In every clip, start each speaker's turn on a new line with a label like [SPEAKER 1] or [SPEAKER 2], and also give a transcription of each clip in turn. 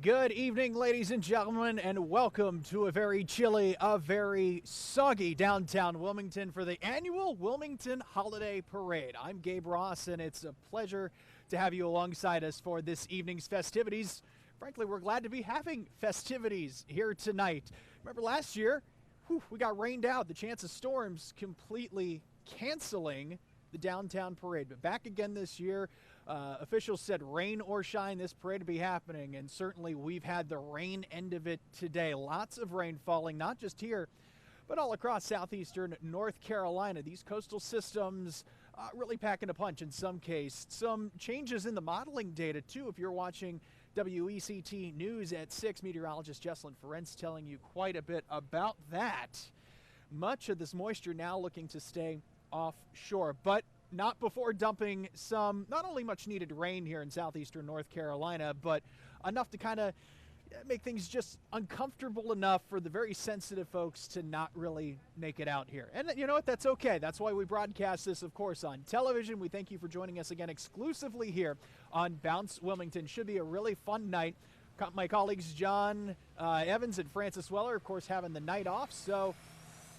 [SPEAKER 1] Good evening, ladies and gentlemen, and welcome to a very chilly, a very soggy downtown Wilmington for the annual Wilmington Holiday Parade. I'm Gabe Ross, and it's a pleasure to have you alongside us for this evening's festivities. Frankly, we're glad to be having festivities here tonight. Remember last year, we got rained out. The chance of storms completely canceling the downtown parade. But back again this year. Officials said rain or shine, this parade will be happening, and certainly we've had the rain end of it today. Lots of rain falling, not just here, but all across southeastern North Carolina. These coastal systems really packing a punch in some case. Some changes in the modeling data, too. If you're watching WECT News at 6, meteorologist Jesselyn Ferencz telling you quite a bit about that. Much of this moisture now looking to stay offshore, but not before dumping some not only much needed rain here in southeastern North Carolina, but enough to kind of make things just uncomfortable enough for the very sensitive folks to not really make it out here. And you know what? That's okay. That's why we broadcast this, of course, on television. We thank you for joining us again exclusively here on Bounce Wilmington. Should be a really fun night. My colleagues John Evans and Francis Weller, of course, having the night off, so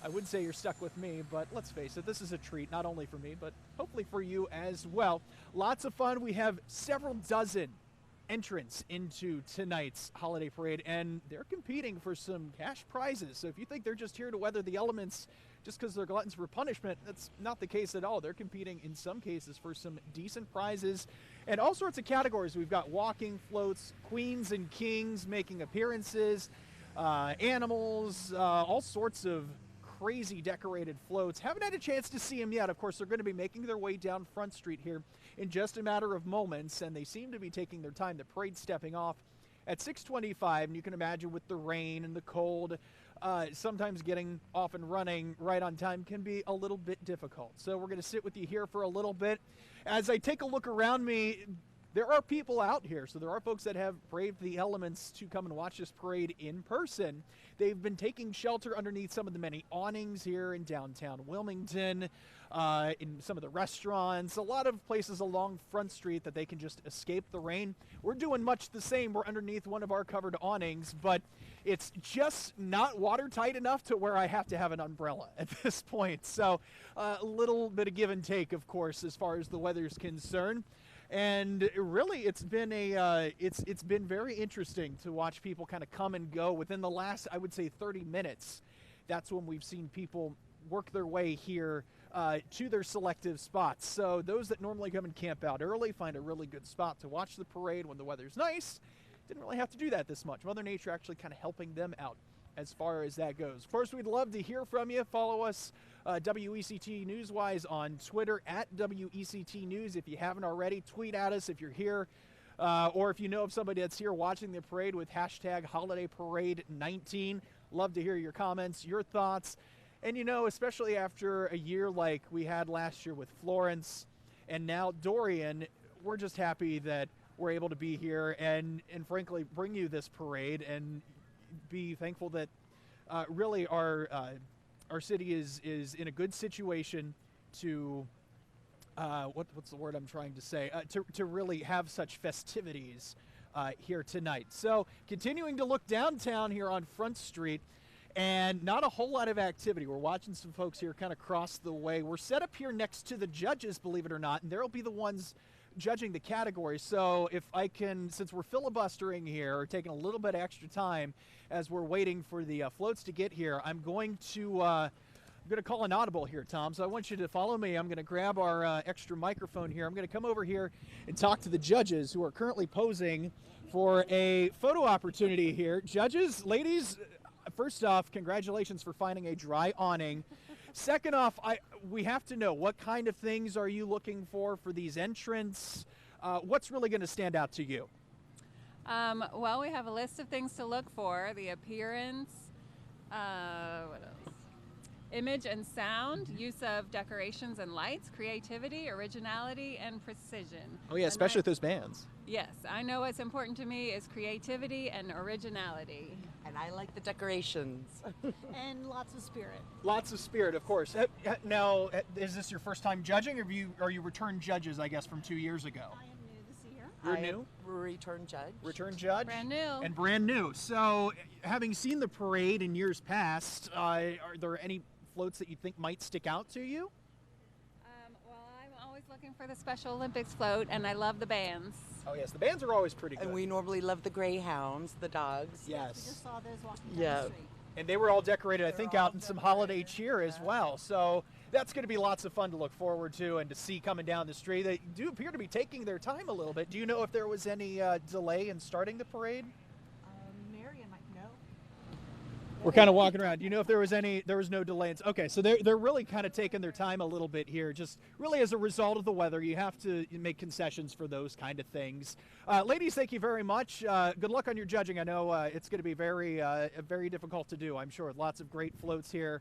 [SPEAKER 1] I would say you're stuck with me, but let's face it, this is a treat, not only for me, but hopefully for you as well. Lots of fun. We have several dozen entrants into tonight's holiday parade, and they're competing for some cash prizes. So if you think they're just here to weather the elements just because they're gluttons for punishment, that's not the case at all. They're competing in some cases for some decent prizes and all sorts of categories. We've got walking floats, queens and kings making appearances, animals, all sorts of crazy decorated floats. Haven't had a chance to see them yet. Of course, they're going to be making their way down Front Street here in just a matter of moments, and they seem to be taking their time. The parade stepping off at 6:25, and you can imagine with the rain and the cold, sometimes getting off and running right on time can be a little bit difficult. So we're going to sit with you here for a little bit. As I take a look around me, there are people out here, so there are folks that have braved the elements to come and watch this parade in person. They've been taking shelter underneath some of the many awnings here in downtown Wilmington, in some of the restaurants, a lot of places along Front Street that they can just escape the rain. We're doing much the same. We're underneath one of our covered awnings, but it's just not watertight enough to where I have to have an umbrella at this point. So a little bit of give and take, of course, as far as the weather's concerned. And really, it's been it's been very interesting to watch people kind of come and go within the last, I would say, 30 minutes. That's when we've seen people work their way here to their selective spots. So those that normally come and camp out early find a really good spot to watch the parade when the weather's nice. Didn't really have to do that this much. Mother Nature actually kind of helping them out as far as that goes. Of course, we'd love to hear from you. Follow us, WECT Newswise, on Twitter at WECT News. If you haven't already, tweet at us if you're here, or if you know of somebody that's here watching the parade with hashtag HolidayParade19. Love to hear your comments, your thoughts. And you know, especially after a year like we had last year with Florence and now Dorian, we're just happy that we're able to be here and frankly bring you this parade and be thankful that really our city is in a good situation to what's the word I'm trying to say, to really have such festivities here tonight. So continuing to look downtown here on Front Street, and not a whole lot of activity. We're watching some folks here kind of cross the way. We're set up here next to the judges, believe it or not, and they'll be the ones judging the categories. So if I can, since we're filibustering here, or taking a little bit extra time as we're waiting for the floats to get here, I'm going to call an audible here, Tom. So I want you to follow me. I'm going to grab our extra microphone here. I'm going to come over here and talk to the judges who are currently posing for a photo opportunity here. Judges, ladies, first off, congratulations for finding a dry awning. Second off, we have to know, what kind of things are you looking for these entrants? What's really going to stand out to you?
[SPEAKER 2] Well, we have a list of things to look for: the appearance, what else? Image and sound, use of decorations and lights, creativity, originality, and precision.
[SPEAKER 1] Oh yeah, especially with those bands.
[SPEAKER 2] Yes, I know what's important to me is creativity and originality.
[SPEAKER 3] And I like the decorations.
[SPEAKER 4] And lots of spirit.
[SPEAKER 1] Lots of spirit, of course. Now, is this your first time judging, or are you returned judges, I guess, from 2 years ago?
[SPEAKER 4] I am new this year.
[SPEAKER 1] You're
[SPEAKER 3] I
[SPEAKER 1] new?
[SPEAKER 3] am a return judge.
[SPEAKER 1] Return judge?
[SPEAKER 2] Brand new.
[SPEAKER 1] And brand new. So, having seen the parade in years past, are there any floats that you think might stick out to you?
[SPEAKER 2] Well, I'm always looking for the Special Olympics float, and I love the bands.
[SPEAKER 1] Oh, yes. The bands are always pretty good.
[SPEAKER 3] And we normally love the Greyhounds, the dogs.
[SPEAKER 4] We
[SPEAKER 1] Yes.
[SPEAKER 4] just saw those walking down
[SPEAKER 3] Yeah.
[SPEAKER 4] the street.
[SPEAKER 1] And they were all decorated, I think, out in some holiday cheer as well. So that's going to be lots of fun to look forward to and to see coming down the street. They do appear to be taking their time a little bit. Do you know if there was any delay in starting the parade?
[SPEAKER 4] Marion might know.
[SPEAKER 1] We're kind of walking around. Do you know if there was no delay? Okay, so they're really kind of taking their time a little bit here, just really as a result of the weather. You have to make concessions for those kind of things. Ladies, thank you very much. Good luck on your judging. I know it's going to be very difficult to do, I'm sure. Lots of great floats here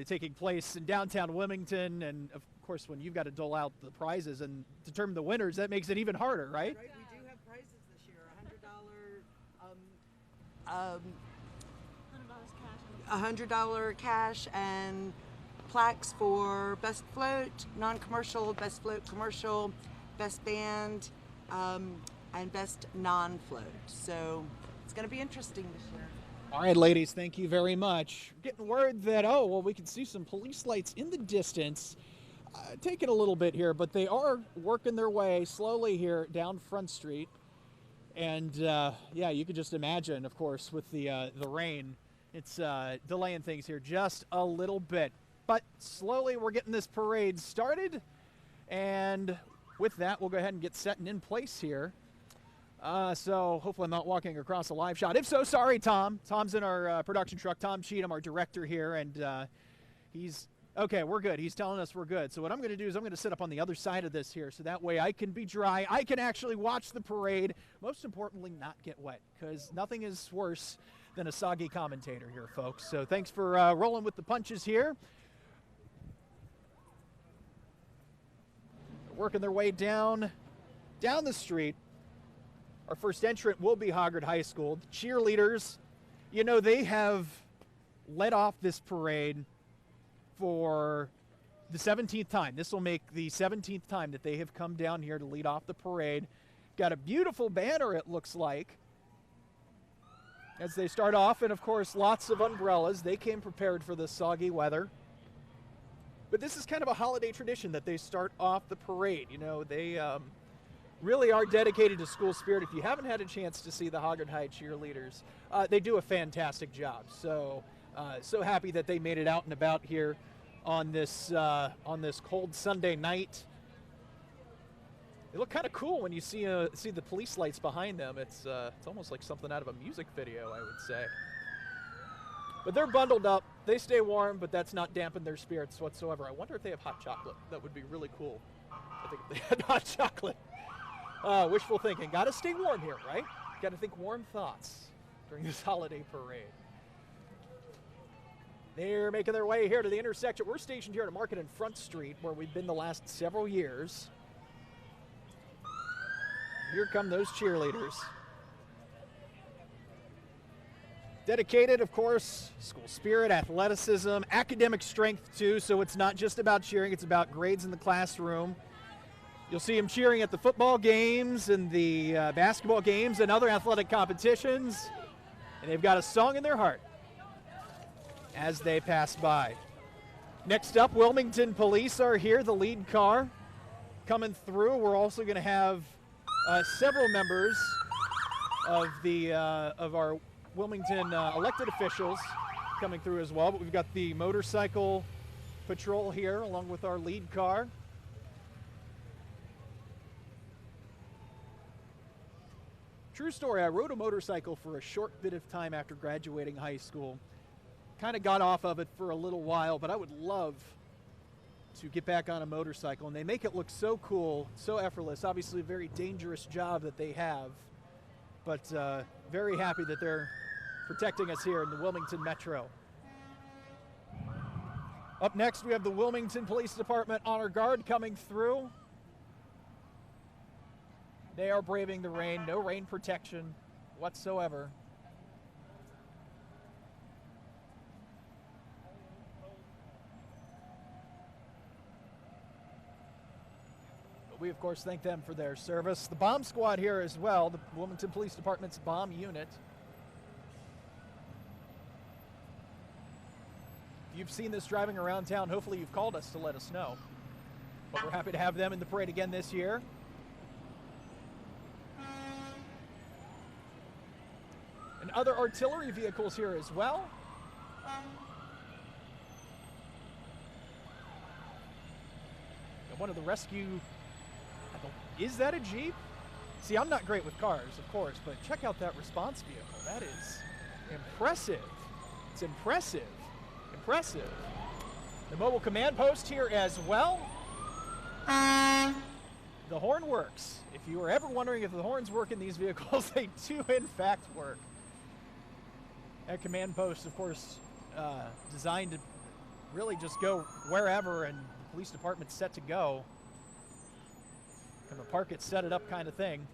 [SPEAKER 1] taking place in downtown Wilmington, and of course, when you've got to dole out the prizes and determine the winners, that makes it even harder, right?
[SPEAKER 3] Right, we do have prizes this year. $100 cash and plaques for best float, non-commercial, best float commercial, best band, and best non-float. So it's going to be interesting this year.
[SPEAKER 1] All right, ladies, thank you very much. Getting word that, we can see some police lights in the distance. Take it a little bit here, but they are working their way slowly here down Front Street. And, you can just imagine, of course, with the rain, it's delaying things here just a little bit. But slowly we're getting this parade started. And with that, we'll go ahead and get set and in place here. So hopefully I'm not walking across a live shot. If so, sorry, Tom. Tom's in our production truck. Tom Cheatham, our director here, and he's okay. We're good. He's telling us we're good. So what I'm going to do is I'm going to sit up on the other side of this here, so that way I can be dry. I can actually watch the parade. Most importantly, not get wet, because nothing is worse than a soggy commentator here, folks. So thanks for rolling with the punches here. Working their way down the street. Our first entrant will be Hager High School. The cheerleaders, they have led off this parade for the 17th time. This will make the 17th time that they have come down here to lead off the parade. Got a beautiful banner, it looks like, as they start off, and of course lots of umbrellas. They came prepared for this soggy weather. But this is kind of a holiday tradition that they start off the parade. They really are dedicated to school spirit. If you haven't had a chance to see the Hager High cheerleaders, they do a fantastic job. So happy that they made it out and about here on this cold Sunday night. They look kind of cool when you see the police lights behind them. It's almost like something out of a music video, I would say. But they're bundled up. They stay warm, but that's not dampened their spirits whatsoever. I wonder if they have hot chocolate. That would be really cool. I think if they had hot chocolate. Wishful thinking. Got to stay warm here, right? Got to think warm thoughts during this holiday parade. They're making their way here to the intersection. We're stationed here at Market and Front Street, where we've been the last several years. Here come those cheerleaders. Dedicated, of course, school spirit, athleticism, academic strength too, so it's not just about cheering, it's about grades in the classroom. You'll see them cheering at the football games and the basketball games and other athletic competitions, and they've got a song in their heart as they pass by. Next up, Wilmington Police are here, the lead car coming through. We're also going to have several members of our Wilmington elected officials coming through as well, but we've got the motorcycle patrol here along with our lead car. True story, I rode a motorcycle for a short bit of time after graduating high school. Kind of got off of it for a little while, but I would love to get back on a motorcycle, and they make it look so cool, so effortless. Obviously a very dangerous job that they have, but very happy that they're protecting us here in the Wilmington Metro. Up next, we have the Wilmington Police Department Honor Guard coming through. They are braving the rain, no rain protection whatsoever. We, of course, thank them for their service. The bomb squad here as well, the Wilmington Police Department's bomb unit. If you've seen this driving around town, hopefully you've called us to let us know. But we're happy to have them in the parade again this year. And other artillery vehicles here as well. And one of the rescue, is that a Jeep? See, I'm not great with cars, of course, but check out that response vehicle. That is impressive. It's impressive. Impressive. The mobile command post here as well. The horn works. If you were ever wondering if the horns work in these vehicles, they do in fact work. That command post, of course, designed to really just go wherever, and the police department's set to go. Kind of a park it, set it up kind of thing.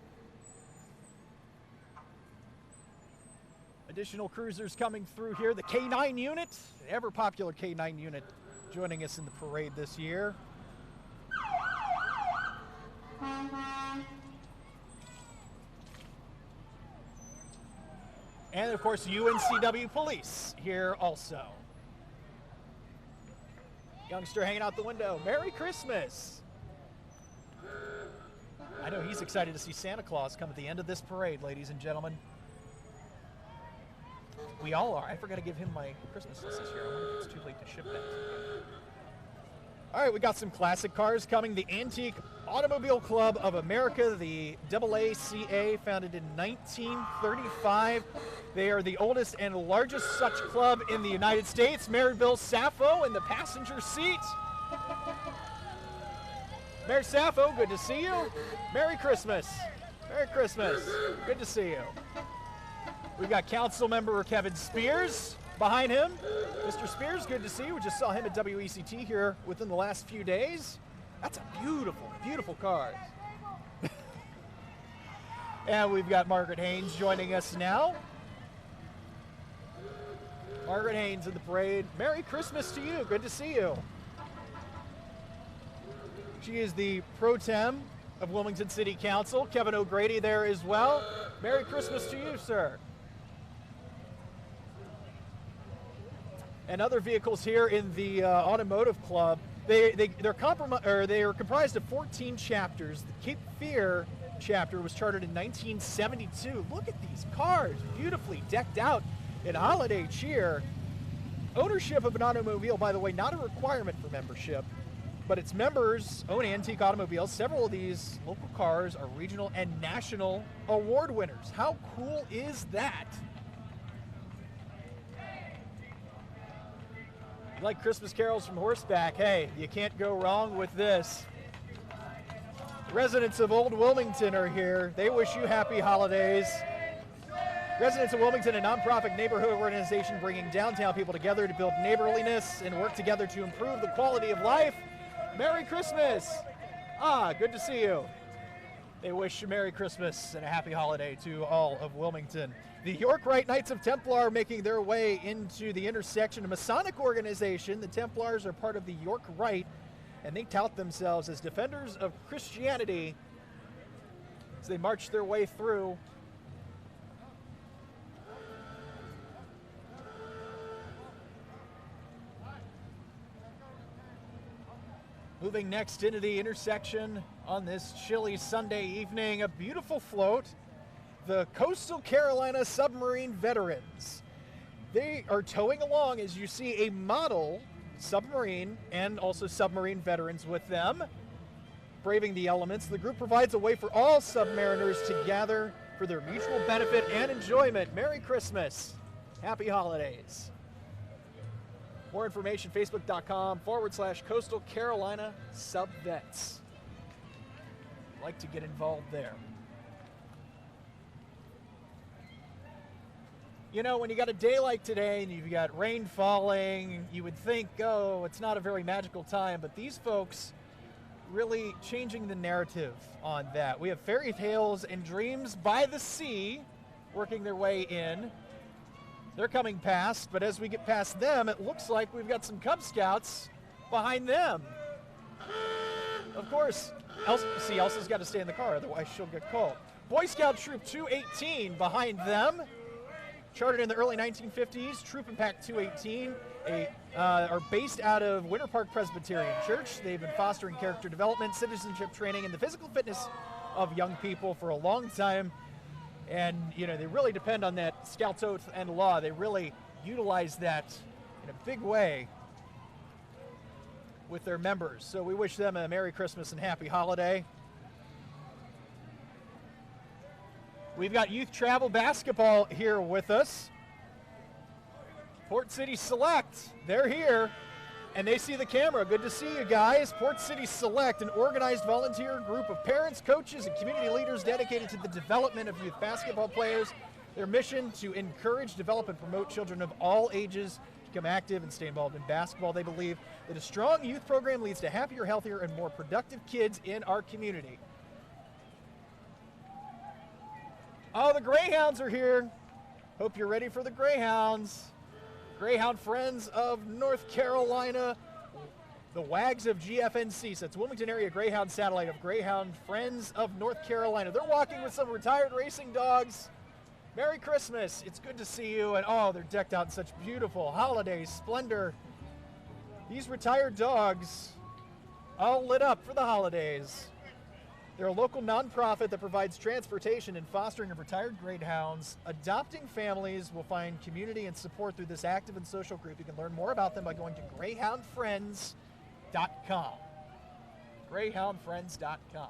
[SPEAKER 1] Additional cruisers coming through here. The K9 unit, the ever popular K9 unit, joining us in the parade this year. And of course, UNCW Police here also. Youngster hanging out the window. Merry Christmas. I know he's excited to see Santa Claus come at the end of this parade, ladies and gentlemen. We all are. I forgot to give him my Christmas list this year. I wonder if it's too late to ship that to him. All right, we got some classic cars coming. The Antique Automobile Club of America, the AACA, founded in 1935. They are the oldest and largest such club in the United States. Mayor Bill Sappho in the passenger seat. Mayor Sappho, good to see you. Merry Christmas. Merry Christmas. Good to see you. We've got council member Kevin Spears behind him. Mr. Spears, good to see you. We just saw him at WECT here within the last few days. That's a beautiful, beautiful car. And we've got Margaret Haynes joining us now. Margaret Haynes in the parade. Merry Christmas to you. Good to see you. She is the pro tem of Wilmington City Council. Kevin O'Grady there as well. Merry Christmas to you, sir. And other vehicles here in the automotive club. They're comprised of 14 chapters. The Cape Fear chapter was chartered in 1972. Look at these cars, beautifully decked out in holiday cheer. Ownership of an automobile, by the way, not a requirement for membership, but its members own antique automobiles. Several of these local cars are regional and national award winners. How cool is that? You like Christmas carols from horseback? Hey, you can't go wrong with this. Residents of Old Wilmington are here. They wish you happy holidays. Residents of Wilmington, a nonprofit neighborhood organization bringing downtown people together to build neighborliness and work together to improve the quality of life. Merry Christmas. Good to see you. They wish you Merry Christmas and a happy holiday to all of Wilmington. The York Rite Knights of Templar are making their way into the intersection. A Masonic organization, the Templars are part of the York Rite, and they tout themselves as defenders of Christianity as they march their way through. Moving next into the intersection on this chilly Sunday evening, a beautiful float, the Coastal Carolina Submarine Veterans. They are towing along, as you see, a model submarine and also submarine veterans with them. Braving the elements, the group provides a way for all submariners to gather for their mutual benefit and enjoyment. Merry Christmas. Happy holidays. More information, facebook.com/Coastal Carolina Subvets. Like to get involved there. You know, when you got a day like today and you've got rain falling, you would think, oh, it's not a very magical time, but these folks really changing the narrative on that. We have fairy tales and dreams by the sea working their way in. They're coming past, but as we get past them, it looks like we've got some Cub Scouts behind them. Of course, Elsa's got to stay in the car, otherwise she'll get cold. Boy Scout Troop 218 behind them. Chartered in the early 1950s, Troop and Pack 218 are based out of Winter Park Presbyterian Church. They've been fostering character development, citizenship training, and the physical fitness of young people for a long time. And, they really depend on that Scouts Oath and Law. They really utilize that in a big way with their members. So we wish them a Merry Christmas and Happy Holiday. We've got youth travel basketball here with us. Port City Select, they're here, and they see the camera. Good to see you guys. Port City Select, an organized volunteer group of parents, coaches, and community leaders dedicated to the development of youth basketball players. Their mission to encourage, develop, and promote children of all ages to become active and stay involved in basketball. They believe that a strong youth program leads to happier, healthier, and more productive kids in our community. Oh, the Greyhounds are here. Hope you're ready for the Greyhounds. Greyhound Friends of North Carolina, the WAGs of GFNC. So it's Wilmington area Greyhound satellite of Greyhound Friends of North Carolina. They're walking with some retired racing dogs. Merry Christmas. It's good to see you. And oh, they're decked out in such beautiful holiday splendor. These retired dogs all lit up for the holidays. They're a local nonprofit that provides transportation and fostering of retired greyhounds. Adopting families will find community and support through this active and social group. You can learn more about them by going to greyhoundfriends.com. greyhoundfriends.com.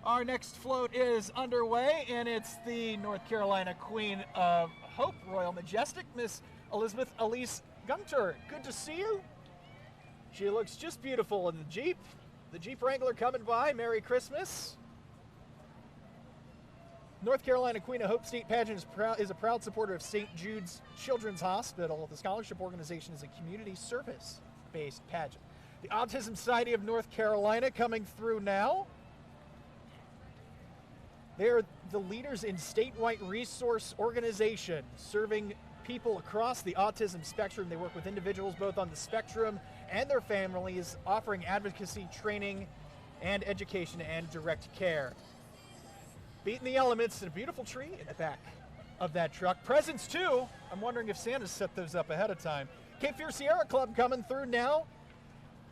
[SPEAKER 1] Our next float is underway, and it's the North Carolina Queen of Hope, Royal Majestic, Miss Elizabeth Elise Gunter. Good to see you. She looks just beautiful in the Jeep. The Jeep Wrangler coming by. Merry Christmas. North Carolina Queen of Hope State Pageant is a proud supporter of St. Jude's Children's Hospital. The scholarship organization is a community service-based pageant. The Autism Society of North Carolina coming through now. They're the leaders in statewide resource organization, serving people across the autism spectrum. They work with individuals both on the spectrum and their families, offering advocacy, training, and education and direct care. Beating the elements in a beautiful tree in the back of that truck. Presents too. I'm wondering if Santa's set those up ahead of time. Cape Fear Sierra Club coming through now.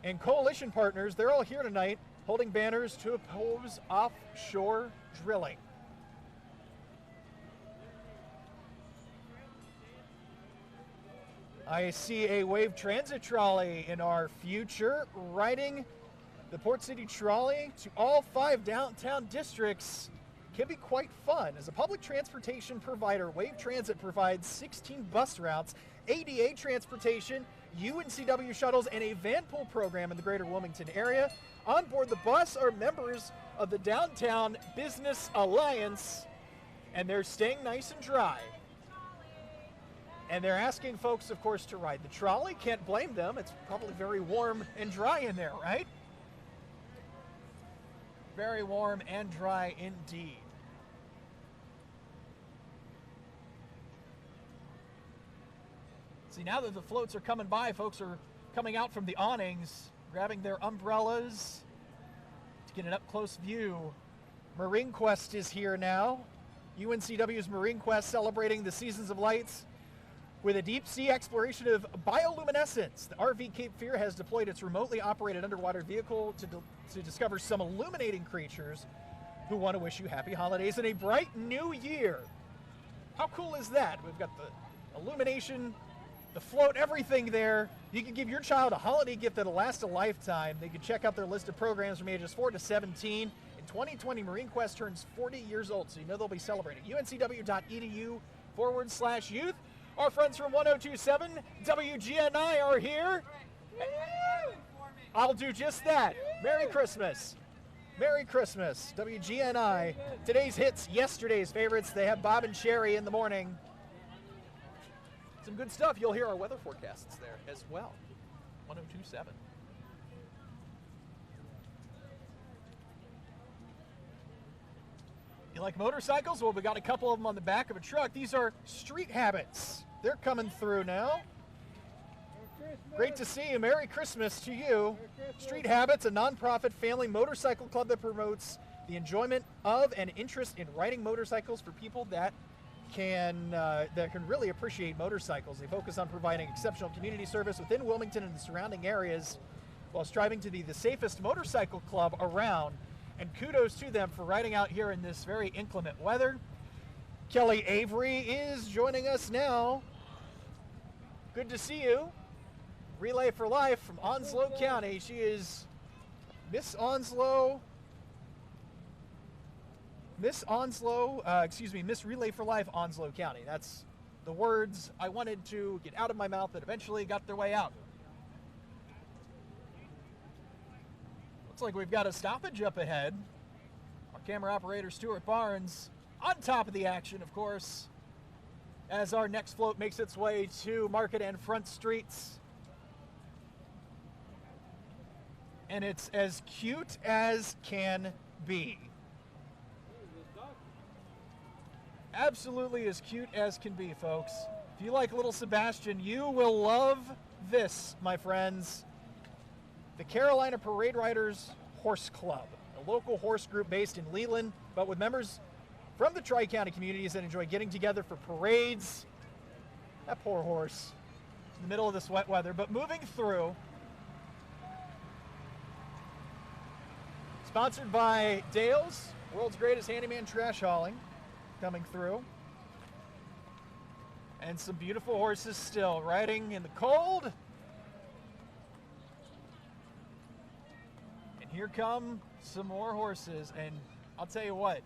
[SPEAKER 1] And coalition partners, they're all here tonight holding banners to oppose offshore drilling. I see a wave transit trolley in our future, riding the Port City trolley to all 5 downtown districts. Can be quite fun. As a public transportation provider, Wave Transit provides 16 bus routes, ADA transportation, UNCW shuttles, and a van pool program in the greater Wilmington area. On board the bus are members of the Downtown Business Alliance, and they're staying nice and dry. And they're asking folks, of course, to ride the trolley. Can't blame them. It's probably very warm and dry in there, right? Very warm and dry indeed. See, now that the floats are coming by, folks are coming out from the awnings, grabbing their umbrellas to get an up-close view. Marinequest is here now. UNCW's Marinequest celebrating the Seasons of Lights with a deep-sea exploration of bioluminescence. The RV Cape Fear has deployed its remotely operated underwater vehicle to discover some illuminating creatures who want to wish you happy holidays and a bright new year. How cool is that? We've got the illumination, the float, everything there. You can give your child a holiday gift that'll last a lifetime. They can check out their list of programs from ages 4 to 17. In 2020, Marinequest turns 40 years old, so you know they'll be celebrating. uncw.edu/youth. Our friends from 102.7 WGNI are here. I'll do just that. Merry Christmas. Merry Christmas. WGNI. Today's hits, yesterday's favorites. They have Bob and Sherry in the morning. Some good stuff. You'll hear our weather forecasts there as well. 102.7. You like motorcycles? Well, we got a couple of them on the back of a truck. These are Street Habits. They're coming through now. Great to see you. Merry Christmas to you. Street Habits, a nonprofit family motorcycle club that promotes the enjoyment of and interest in riding motorcycles for people that can really appreciate motorcycles. They focus on providing exceptional community service within Wilmington and the surrounding areas while striving to be the safest motorcycle club around. And kudos to them for riding out here in this very inclement weather. Kelly Avery is joining us now. Good to see you. Relay for Life from Onslow County. She is Miss Relay for Life Onslow County. That's the words I wanted to get out of my mouth that eventually got their way out. Looks like we've got a stoppage up ahead. Our camera operator, Stuart Barnes, on top of the action, of course, as our next float makes its way to Market and Front Streets. And it's as cute as can be. Absolutely as cute as can be, folks. If you like little Sebastian, you will love this, my friends. The Carolina Parade Riders Horse Club, a local horse group based in Leland, but with members from the Tri-County communities that enjoy getting together for parades. That poor horse in the middle of this wet weather, but moving through. Sponsored by Dale's, world's greatest handyman trash hauling, coming through. And some beautiful horses still riding in the cold. And here come some more horses. And I'll tell you what,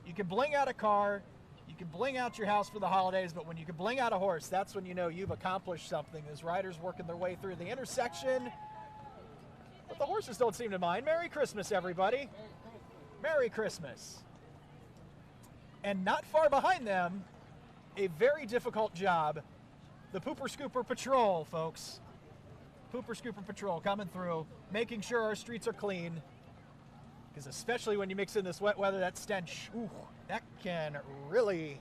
[SPEAKER 1] you can bling out a car, you can bling out your house for the holidays, but when you can bling out a horse, that's when you know you've accomplished something. As riders working their way through the intersection. But the horses don't seem to mind. Merry Christmas, everybody. Merry Christmas. And not far behind them, a very difficult job, the Pooper Scooper Patrol, folks. Pooper Scooper Patrol coming through, making sure our streets are clean. Because especially when you mix in this wet weather, that stench, ooh, that can really,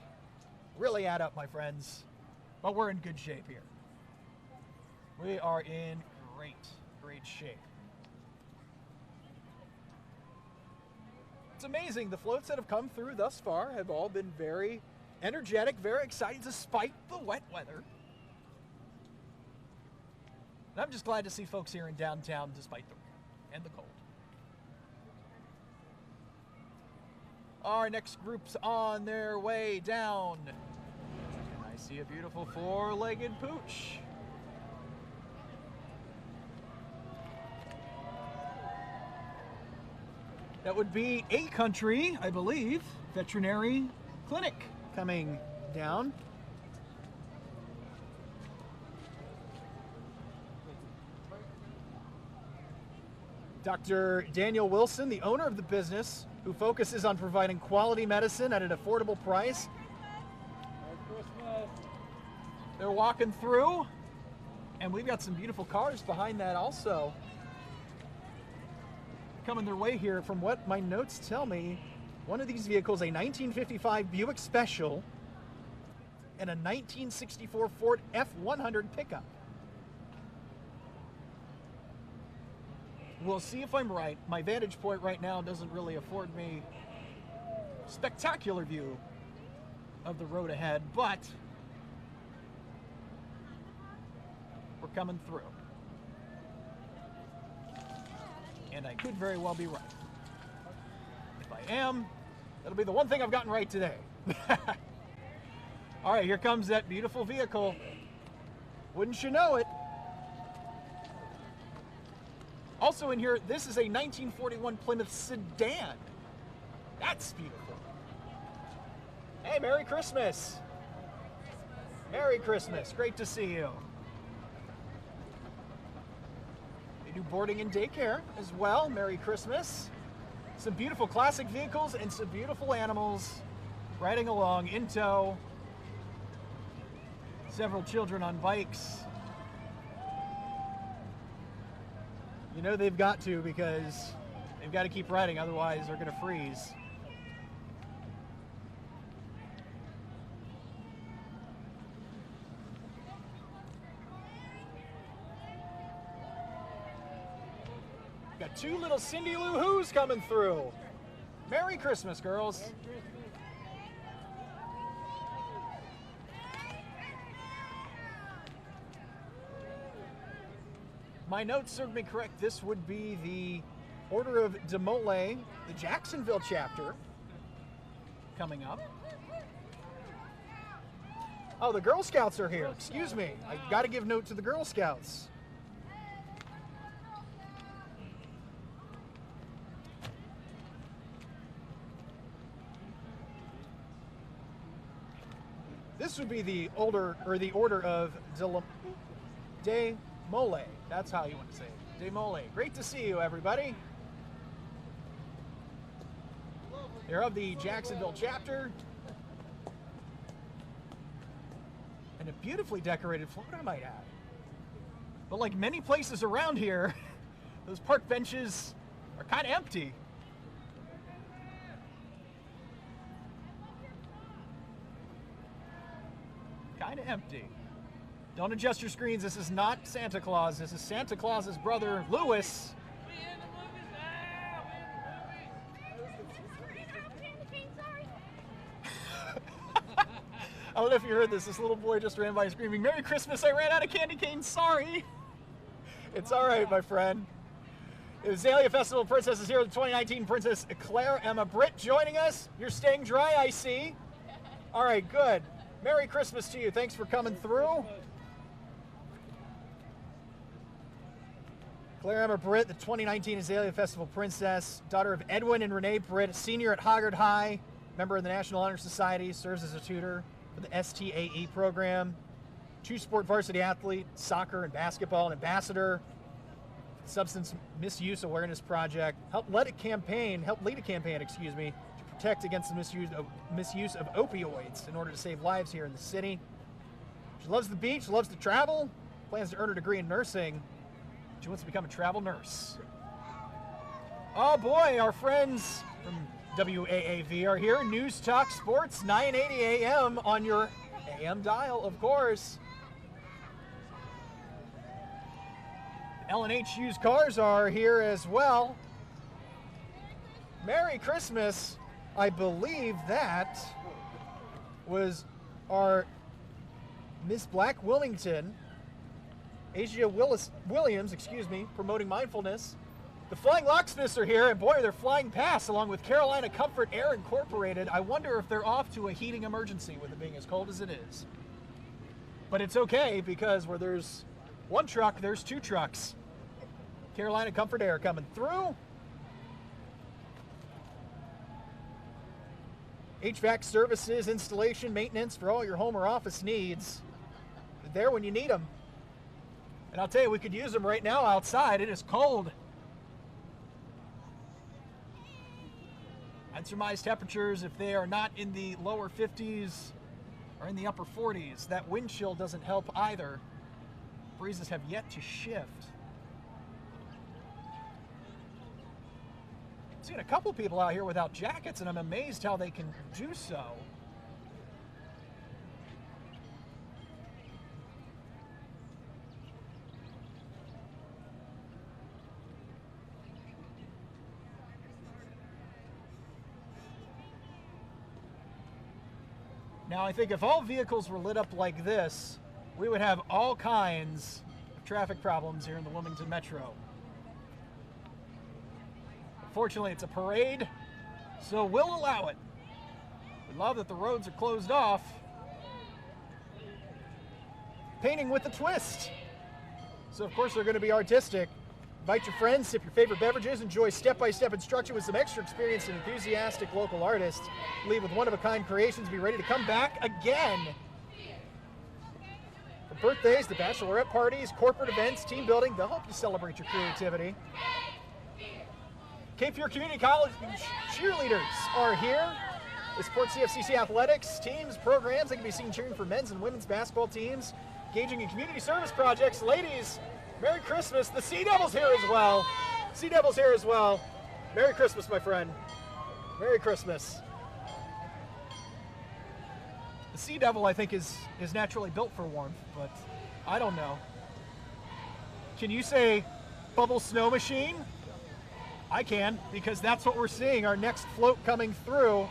[SPEAKER 1] really add up, my friends. But we're in good shape here. We are in great shape. It's amazing. The floats that have come through thus far have all been very energetic, very exciting despite the wet weather. And I'm just glad to see folks here in downtown despite the rain and the cold. Our next group's on their way down. And I see a beautiful four-legged pooch. That would be A Country, I believe, veterinary clinic coming down. Dr. Daniel Wilson, the owner of the business, who focuses on providing quality medicine at an affordable price. Merry Christmas. They're walking through, and we've got some beautiful cars behind that also. Coming their way here, from what my notes tell me, one of these vehicles, a 1955 Buick Special and a 1964 Ford F100 pickup. We'll see if I'm right. My vantage point right now doesn't really afford me a spectacular view of the road ahead, but we're coming through. And I could very well be right. If I am, that'll be the one thing I've gotten right today. All right, here comes that beautiful vehicle. Wouldn't you know it? Also in here, this is a 1941 Plymouth Sedan. That's beautiful. Hey, Merry Christmas. Merry Christmas. Great to see you. Do boarding and daycare as well. Merry Christmas. Some beautiful classic vehicles and some beautiful animals riding along in tow. Several children on bikes. You know they've got to, because they've got to keep riding, otherwise they're going to freeze. 2 little Cindy Lou Who's coming through. Merry Christmas, girls. My notes serve me correct. This would be the Order of Demole, the Jacksonville chapter, coming up. Oh, the Girl Scouts are here. Excuse me. I got to give note to the Girl Scouts. This would be the Order of De Mole. That's how you want to say it. De Mole. Great to see you, everybody. They're of the Jacksonville chapter. And a beautifully decorated float, I might add. But like many places around here, those park benches are kind of empty. Kind of empty. Don't adjust your screens. This is not Santa Claus. This is Santa Claus's brother, Louis. I don't know if you heard this. This little boy just ran by screaming, "Merry Christmas, I ran out of candy canes, sorry." It's all right, my friend. The Azalea Festival Princess is here with 2019 Princess Claire Emma Britt joining us. You're staying dry, I see. All right, good. Merry Christmas to you. Thanks for coming through. Claire Emma Britt, the 2019 Azalea Festival Princess, daughter of Edwin and Renee Britt, a senior at Hager High, member of the National Honor Society, serves as a tutor for the STAE program, 2-sport varsity athlete, soccer and basketball, an ambassador, Substance Misuse Awareness Project, helped lead a campaign, to protect against the misuse of opioids in order to save lives here in the city. She loves the beach, loves to travel, plans to earn her degree in nursing. She wants to become a travel nurse. Oh boy, our friends from WAAV are here. News Talk Sports, 980 AM on your AM dial, of course. L&H Used Cars are here as well. Merry Christmas. I believe that was our Miss Black Wilmington, Asia Williams, promoting mindfulness. The Flying Locksmiths are here, and boy, they're flying past along with Carolina Comfort Air Incorporated. I wonder if they're off to a heating emergency with it being as cold as it is. But it's okay, because where there's one truck, there's 2 trucks. Carolina Comfort Air coming through. HVAC services, installation, maintenance for all your home or office needs. They're there when you need them. And I'll tell you, we could use them right now outside. It is cold. I'd surmise temperatures, if they are not in the lower 50s or in the upper 40s. That wind chill doesn't help either. Breezes have yet to shift. I've seen a couple people out here without jackets, and I'm amazed how they can do so. Now, I think if all vehicles were lit up like this, we would have all kinds of traffic problems here in the Wilmington Metro. Fortunately, it's a parade, so we'll allow it. We love that the roads are closed off. Painting with a twist. So, of course, they're going to be artistic. Invite your friends, sip your favorite beverages, enjoy step-by-step instruction with some extra experienced and enthusiastic local artists. Leave with one-of-a-kind creations. Be ready to come back again. For birthdays, the bachelorette parties, corporate events, team building, they'll help you celebrate your creativity. Cape Fear Community College cheerleaders are here. They support CFCC athletics, teams, programs. They can be seen cheering for men's and women's basketball teams, engaging in community service projects. Ladies, Merry Christmas. The Sea Devil's here as well. Sea Devil's here as well. Merry Christmas, my friend. Merry Christmas. The Sea Devil, I think, is naturally built for warmth, but I don't know. Can you say bubble snow machine? I can, because that's what we're seeing. Our next float coming through.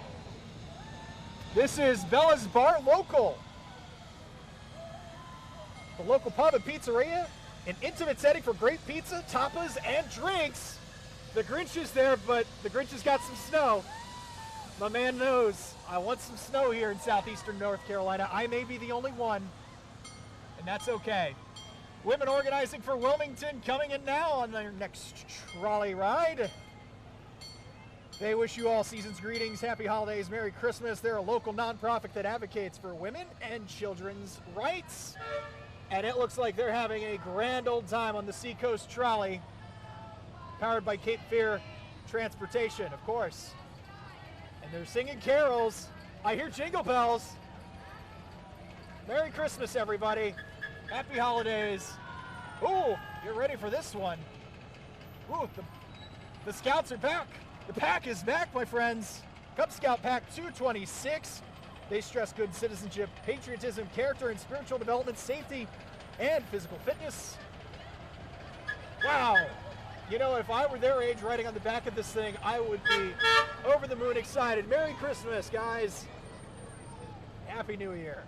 [SPEAKER 1] This is Bella's Bar Local. The local pub and pizzeria, an intimate setting for great pizza, tapas, and drinks. The Grinch is there, but the Grinch has got some snow. My man knows I want some snow here in southeastern North Carolina. I may be the only one, and that's okay. Women organizing for Wilmington coming in now on their next trolley ride. They wish you all season's greetings, happy holidays, Merry Christmas. They're a local nonprofit that advocates for women and children's rights. And it looks like they're having a grand old time on the Seacoast Trolley, powered by Cape Fear Transportation, of course. And they're singing carols. I hear jingle bells. Merry Christmas, everybody. Happy holidays. Ooh, you're ready for this one. Ooh, the Scouts are back. The pack is back, my friends. Cub Scout Pack 226. They stress good citizenship, patriotism, character, and spiritual development, safety, and physical fitness. Wow. You know, if I were their age riding on the back of this thing, I would be over the moon excited. Merry Christmas, guys. Happy New Year.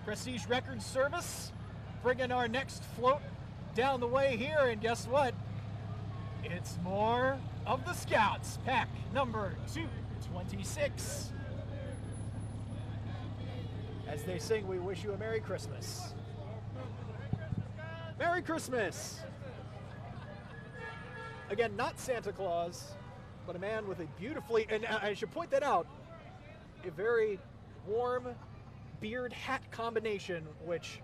[SPEAKER 1] Prestige Record Service bringing our next float down the way here, and guess what? It's more of the Scouts, pack number 226. As they sing, we wish you a Merry Christmas. Merry Christmas! Again, not Santa Claus, but a man with a beautifully, and I should point that out, a very warm beard hat combination, which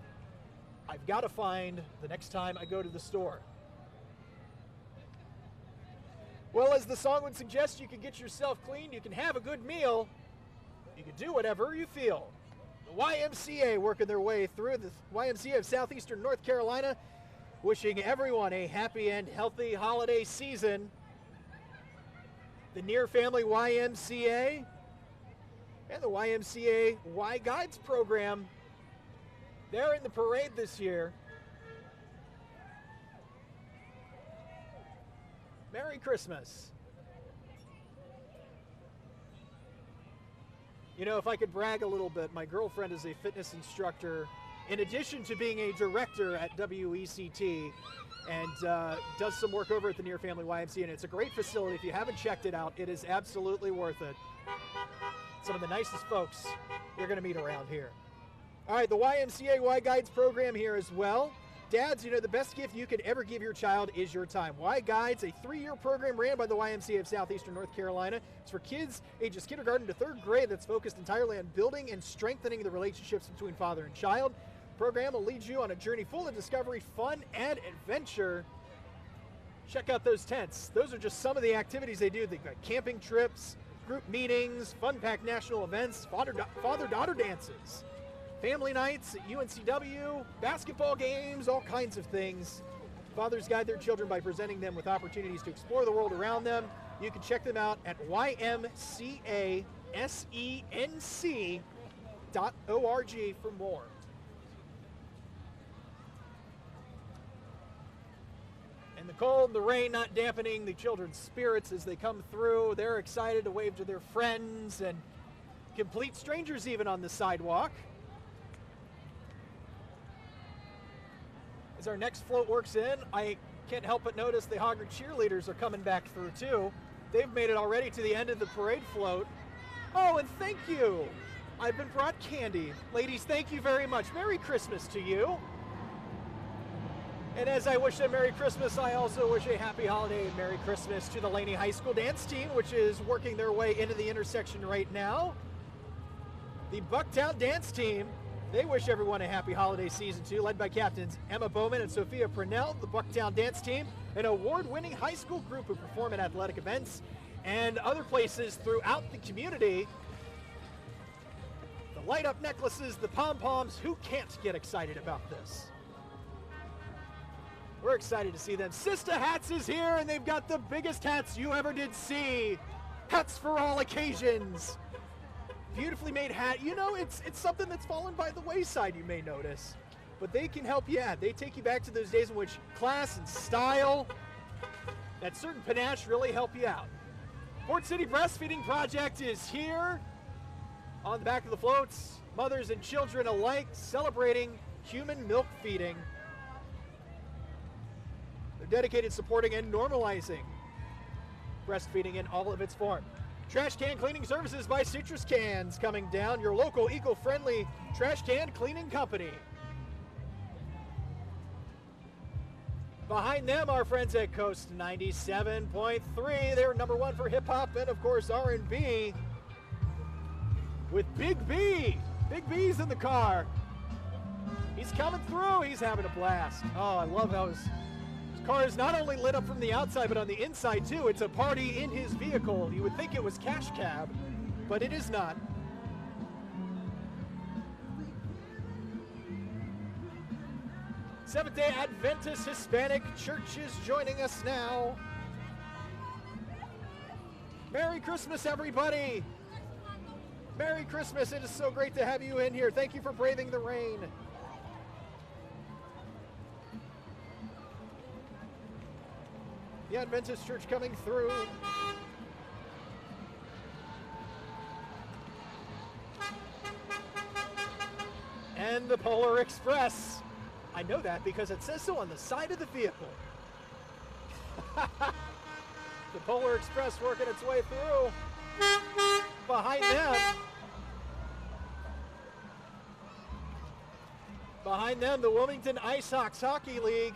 [SPEAKER 1] I've got to find the next time I go to the store. Well, as the song would suggest, you can get yourself clean, you can have a good meal, you can do whatever you feel. The YMCA working their way through, the YMCA of Southeastern North Carolina, wishing everyone a happy and healthy holiday season. The Near Family YMCA and the YMCA Y Guides program, they're in the parade this year. Merry Christmas. You know, if I could brag a little bit, my girlfriend is a fitness instructor in addition to being a director at WECT, and does some work over at the Near Family YMCA, and it's a great facility. If you haven't checked it out, it is absolutely worth it. Some of the nicest folks you're going to meet around here. All right, the YMCA Y Guides program here as well. Dads, you know, the best gift you could ever give your child is your time. Y Guides, a 3-year program ran by the YMCA of Southeastern North Carolina. It's for kids ages kindergarten to 3rd grade that's focused entirely on building and strengthening the relationships between father and child. The program will lead you on a journey full of discovery, fun, and adventure. Check out those tents. Those are just some of the activities they do. They've got camping trips, group meetings, fun-packed national events, father-daughter dances, family nights at UNCW, basketball games, all kinds of things. Fathers guide their children by presenting them with opportunities to explore the world around them. You can check them out at ymcasenc.org for more. And the cold and the rain not dampening the children's spirits as they come through. They're excited to wave to their friends and complete strangers even on the sidewalk. As our next float works in, I can't help but notice the Hager cheerleaders are coming back through too. They've made it already to the end of the parade float. Oh, and thank you. I've been brought candy. Ladies, thank you very much. Merry Christmas to you. And as I wish them Merry Christmas, I also wish a happy holiday and Merry Christmas to the Laney High School dance team, which is working their way into the intersection right now. The Bucktown dance team, they wish everyone a happy holiday season too, led by captains Emma Bowman and Sophia Purnell. The Bucktown dance team, an award-winning high school group who perform at athletic events and other places throughout the community. The light-up necklaces, the pom-poms, who can't get excited about this? We're excited to see them. Sista Hats is here, and they've got the biggest hats you ever did see. Hats for all occasions. Beautifully made hat. You know, it's something that's fallen by the wayside, you may notice. but they can help you out. They take you back to those days in which class and style, that certain panache really help you out. Port City Breastfeeding Project is here on the back of the floats. Mothers and children alike celebrating human milk feeding. They're dedicated to supporting and normalizing breastfeeding in all of its form. Trash can cleaning services by Citrus Cans coming down, your local eco-friendly trash can cleaning company. Behind them, our friends at Coast 97.3. They're number one for hip hop and of course R&B with Big B. Big B's in the car. He's coming through. He's having a blast. Oh, I love how his car is not only lit up from the outside, but on the inside too. It's a party in his vehicle. You would think it was cash cab, but it is not. Seventh-day Adventist Hispanic Church is joining us now. Merry Christmas, everybody. Merry Christmas. It is so great to have you in here. Thank you for braving the rain. The Adventist Church coming through. And the Polar Express. I know that because it says so on the side of the vehicle. The Polar Express working its way through. Behind them, the Wilmington Ice Hawks Hockey League.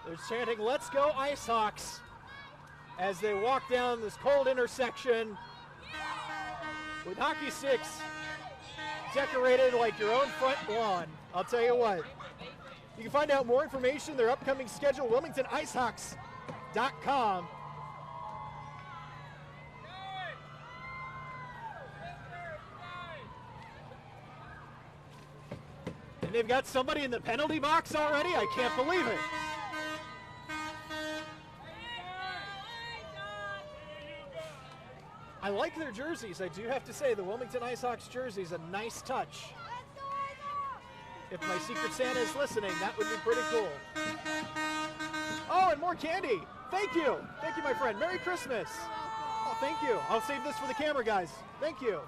[SPEAKER 1] They're chanting, "Let's go Ice Hawks," as they walk down this cold intersection with hockey sticks decorated like your own front lawn. I'll tell you what. You can find out more information, their upcoming schedule, WilmingtonIceHawks.com. And they've got somebody in the penalty box already? I can't believe it. I like their jerseys, I do have to say. The Wilmington Ice Hawks jersey is a nice touch. If my Secret Santa is listening, that would be pretty cool. Oh, and more candy. Thank you. Thank you, my friend. Merry Christmas. Oh, thank you. I'll save this for the camera, guys. Thank you.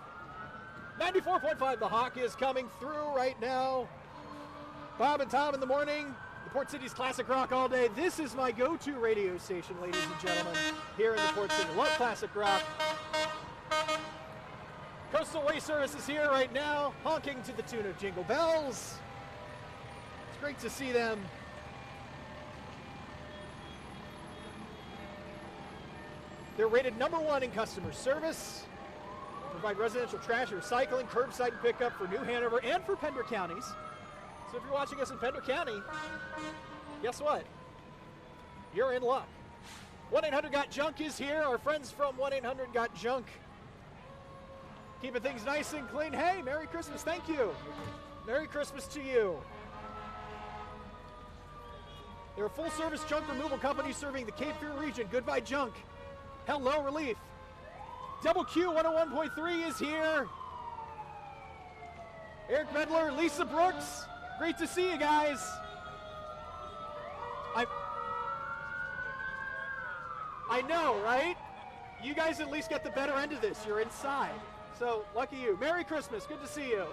[SPEAKER 1] 94.5, the Hawk is coming through right now. Bob and Tom in the morning. The Port City's classic rock all day. This is my go-to radio station, ladies and gentlemen, here in the Port City. Love classic rock. Coastal Way Service is here right now, honking to the tune of Jingle Bells. It's great to see them. They're rated #1 in customer service. They provide residential trash and recycling, curbside and pickup for New Hanover and for Pender counties. So if you're watching us in Pender County, guess what? You're in luck. 1-800-GOT-JUNK is here. Our friends from 1-800-GOT-JUNK. Keeping things nice and clean. Hey, Merry Christmas. Thank you. Merry Christmas to you. They're a full-service junk removal company serving the Cape Fear region. Goodbye, junk. Hello, relief. Double Q 101.3 is here. Eric Medler, Lisa Brooks. Great to see you guys. I know, right? You guys at least get the better end of this. You're inside. So, lucky you. Merry Christmas. Good to see you.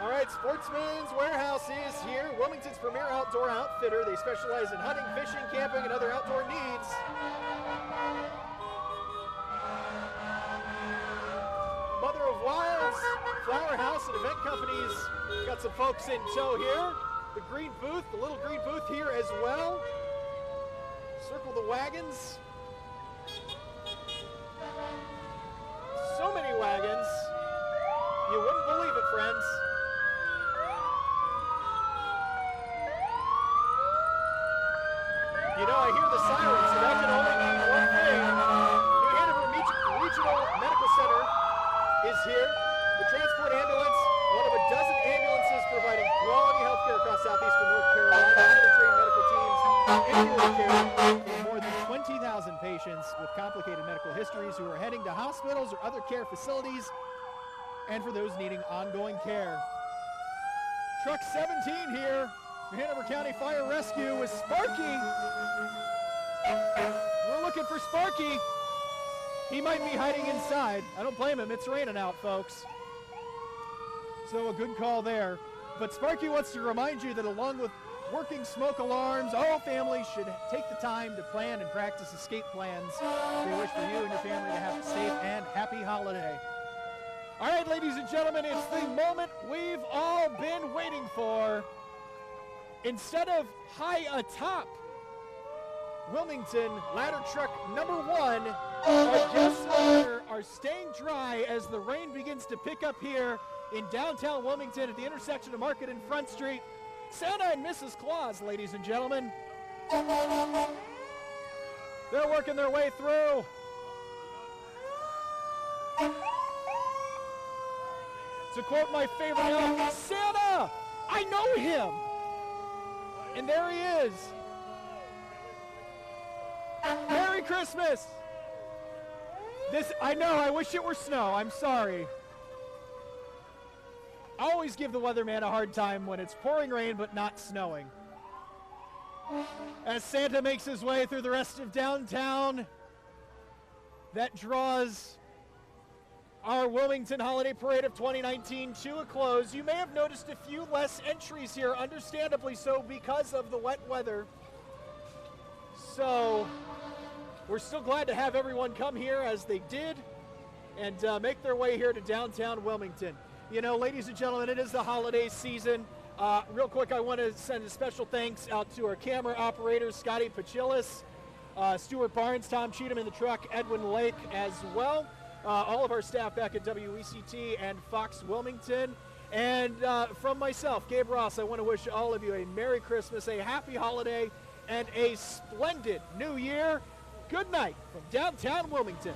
[SPEAKER 1] All right, Sportsman's Warehouse is here. Wilmington's premier outdoor outfitter. They specialize in hunting, fishing, camping, and other outdoor needs. Mother of Wilds, Flower House, and event companies. Got some folks in tow here. The green booth, the little green booth here as well. Circle the wagons. So many wagons. You wouldn't believe it, friends. You know, I hear the sirens, so that can only mean one thing. New Hanover Regional Medical Center is here. The transport ambulance, one of a dozen ambulances providing complicated medical histories who are heading to hospitals or other care facilities, and for those needing ongoing care. Truck 17 here, Hanover County Fire Rescue with Sparky. We're looking for Sparky. He might be hiding inside. I don't blame him. It's raining out, folks. So a good call there. But Sparky wants to remind you that along with working smoke alarms, all families should take the time to plan and practice escape plans. They wish for you and your family to have a safe and happy holiday. All right, ladies and gentlemen, it's the moment we've all been waiting for. Instead of high atop Wilmington ladder truck number 1, our guests are staying dry as the rain begins to pick up here in downtown Wilmington at the intersection of Market and Front Street. Santa and Mrs. Claus, ladies and gentlemen. They're working their way through. To quote my favorite elf, Santa, I know him. And there he is. Merry Christmas. I know, I wish it were snow. I'm sorry. I always give the weatherman a hard time when it's pouring rain but not snowing. As Santa makes his way through the rest of downtown, that draws our Wilmington Holiday Parade of 2019 to a close. You may have noticed a few less entries here, understandably so, because of the wet weather. So we're still glad to have everyone come here as they did and make their way here to downtown Wilmington. You know, ladies and gentlemen, it is the holiday season. Real quick, I want to send a special thanks out to our camera operators, Scotty Pachillis, Stuart Barnes, Tom Cheatham in the truck, Edwin Lake as well. All of our staff back at WECT and Fox Wilmington. And from myself, Gabe Ross, I want to wish all of you a Merry Christmas, a Happy Holiday, and a splendid New Year. Good night from downtown Wilmington.